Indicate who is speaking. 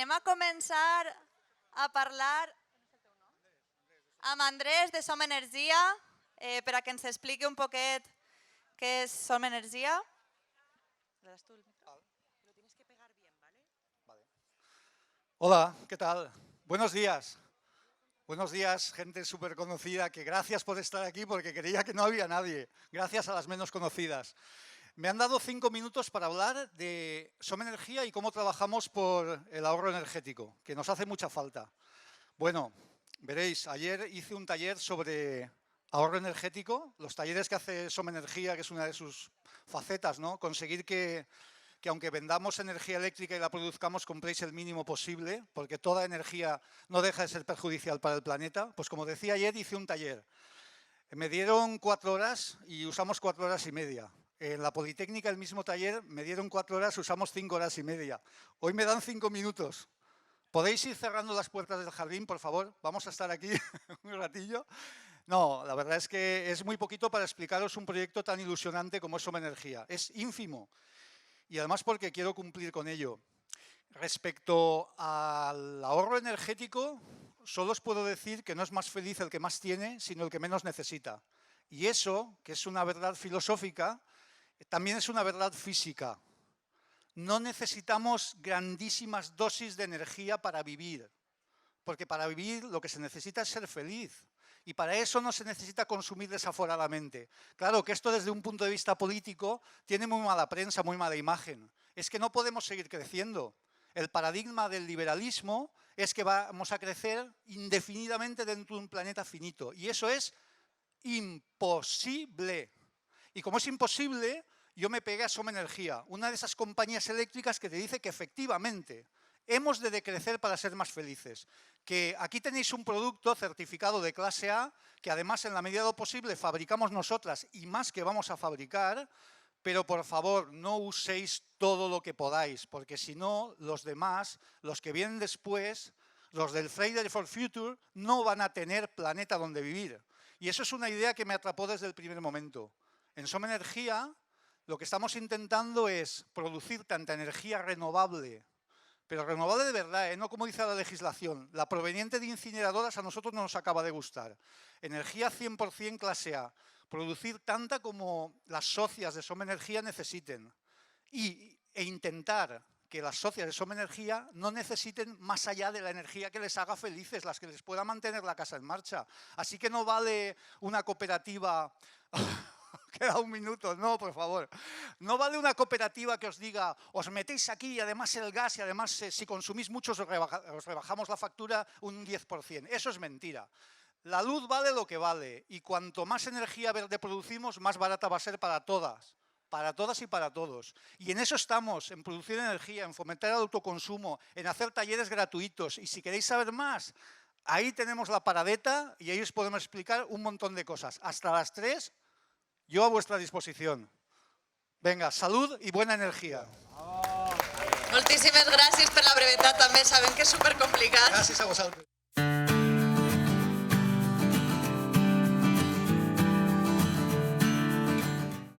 Speaker 1: anem a començar a parlar amb Andrés de Som Energia per a que ens expliqui un poquet què és Som Energia.
Speaker 2: Hola, ¿qué tal? Buenos días. Buenos días, gente súper conocida, que gracias por estar aquí porque creía que no había nadie. Gracias a las menos conocidas. Me han dado 5 minutos para hablar de Som Energia y cómo trabajamos por el ahorro energético, que nos hace mucha falta. Bueno, veréis, ayer hice un taller sobre ahorro energético, los talleres que hace Som Energia, que es una de sus facetas, ¿no? Conseguir que aunque vendamos energía eléctrica y la produzcamos, compréis el mínimo posible, porque toda energía no deja de ser perjudicial para el planeta. Pues como decía ayer, hice un taller. Me dieron 4 horas y usamos 4 horas y media. En la Politécnica, el mismo taller, me dieron 4 horas, usamos 5 horas y media. Hoy me dan 5 minutos. ¿Podéis ir cerrando las puertas del jardín, por favor? Vamos a estar aquí un ratillo. No, la verdad es que es muy poquito para explicaros un proyecto tan ilusionante como es Som Energia. Es ínfimo. Y además porque quiero cumplir con ello. Respecto al ahorro energético, solo os puedo decir que no es más feliz el que más tiene, sino el que menos necesita. Y eso, que es una verdad filosófica, también es una verdad física. No necesitamos grandísimas dosis de energía para vivir, porque para vivir lo que se necesita es ser feliz. Y para eso no se necesita consumir desaforadamente. Claro que esto desde un punto de vista político tiene muy mala prensa, muy mala imagen. Es que no podemos seguir creciendo. El paradigma del liberalismo es que vamos a crecer indefinidamente dentro de un planeta finito. Y eso es imposible. Y como es imposible, yo me pegué a Som Energia, una de esas compañías eléctricas que te dice que efectivamente hemos de decrecer para ser más felices. Que aquí tenéis un producto certificado de clase A, que además en la medida de lo posible fabricamos nosotras y más que vamos a fabricar, pero por favor no uséis todo lo que podáis, porque si no, los demás, los que vienen después, los del Friday for Future, no van a tener planeta donde vivir. Y eso es una idea que me atrapó desde el primer momento. En Som Energia lo que estamos intentando es producir tanta energía renovable, pero renovable de verdad, no como dice la legislación. La proveniente de incineradoras a nosotros no nos acaba de gustar. Energía 100% clase A. Producir tanta como las socias de Som Energia necesiten. E intentar que las socias de Som Energia no necesiten más allá de la energía que les haga felices, las que les pueda mantener la casa en marcha. Así que no vale una cooperativa... Queda un minuto, no, por favor. No vale una cooperativa que os diga, os metéis aquí y además el gas y además si consumís mucho os rebajamos la factura un 10%. Eso es mentira. La luz vale lo que vale y cuanto más energía verde producimos, más barata va a ser para todas y para todos. Y en eso estamos, en producir energía, en fomentar el autoconsumo, en hacer talleres gratuitos. Y si queréis saber más, ahí tenemos la paradeta y ahí os podemos explicar un montón de cosas. Hasta las 3. Yo a vuestra disposición. Venga, salud y buena energia.
Speaker 1: Moltíssimes gràcies per la brevetat també, sabem que és supercomplicat.
Speaker 2: Gràcies a vosaltres.